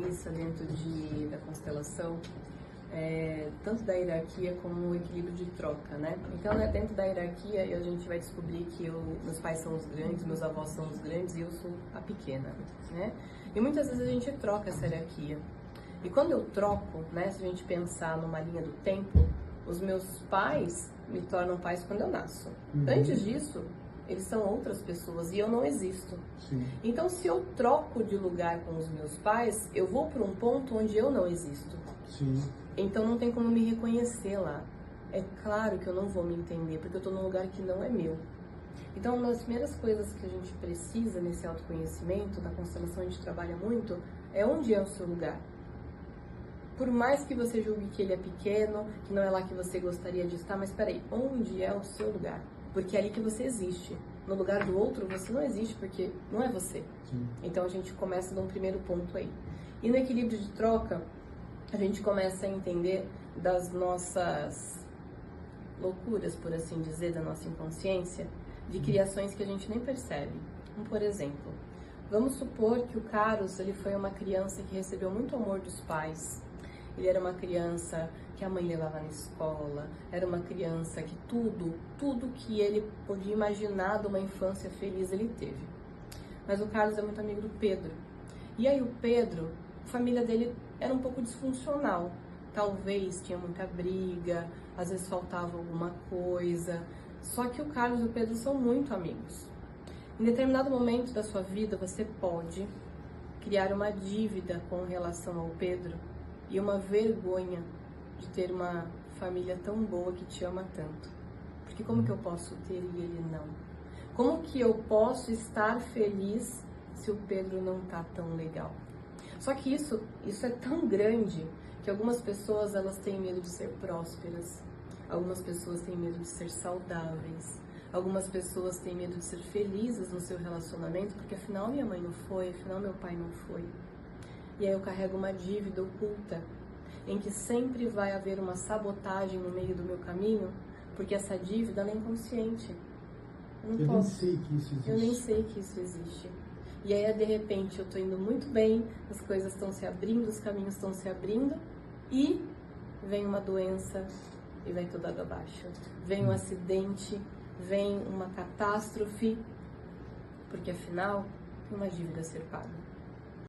Isso dentro da constelação, tanto da hierarquia como o equilíbrio de troca, né? Então, dentro da hierarquia, a gente vai descobrir que meus pais são os grandes, meus avós são os grandes e eu sou a pequena, né? E muitas vezes a gente troca essa hierarquia. E quando eu troco, né, se a gente pensar numa linha do tempo, os meus pais me tornam pais quando eu nasço. Antes disso, eles são outras pessoas e eu não existo. Sim. Então, se eu troco de lugar com os meus pais, eu vou para um ponto onde eu não existo. Sim. Então, não tem como me reconhecer lá. É claro que eu não vou me entender, porque eu estou num lugar que não é meu. Então, uma das primeiras coisas que a gente precisa nesse autoconhecimento, na constelação a gente trabalha muito, é onde é o seu lugar. Por mais que você julgue que ele é pequeno, que não é lá que você gostaria de estar, mas peraí, onde é o seu lugar? Porque é ali que você existe. No lugar do outro, você não existe, porque não é você. Sim. Então, a gente começa de um primeiro ponto aí. E no equilíbrio de troca, a gente começa a entender das nossas loucuras, por assim dizer, da nossa inconsciência, de criações que a gente nem percebe. Como, por exemplo, vamos supor que o Carlos, ele foi uma criança que recebeu muito amor dos pais. Ele era uma criança que a mãe levava na escola, era uma criança que tudo que ele podia imaginar de uma infância feliz ele teve. Mas o Carlos é muito amigo do Pedro. E aí o Pedro, a família dele era um pouco disfuncional. Talvez tinha muita briga, às vezes faltava alguma coisa. Só que o Carlos e o Pedro são muito amigos. Em determinado momento da sua vida, você pode criar uma dívida com relação ao Pedro e uma vergonha de ter uma família tão boa que te ama tanto. Porque como que eu posso ter e ele não? Como que eu posso estar feliz se o Pedro não tá tão legal? Só que isso é tão grande que algumas pessoas elas têm medo de ser prósperas, algumas pessoas têm medo de ser saudáveis, algumas pessoas têm medo de ser felizes no seu relacionamento, porque afinal minha mãe não foi, afinal meu pai não foi. E aí eu carrego uma dívida oculta, em que sempre vai haver uma sabotagem no meio do meu caminho, porque essa dívida ela é inconsciente. Eu nem sei que isso existe. Eu nem sei que isso existe. E aí, de repente, eu tô indo muito bem, as coisas estão se abrindo, os caminhos estão se abrindo, e vem uma doença e vai tudo água abaixo. Vem um acidente, vem uma catástrofe, porque afinal, tem uma dívida a ser paga.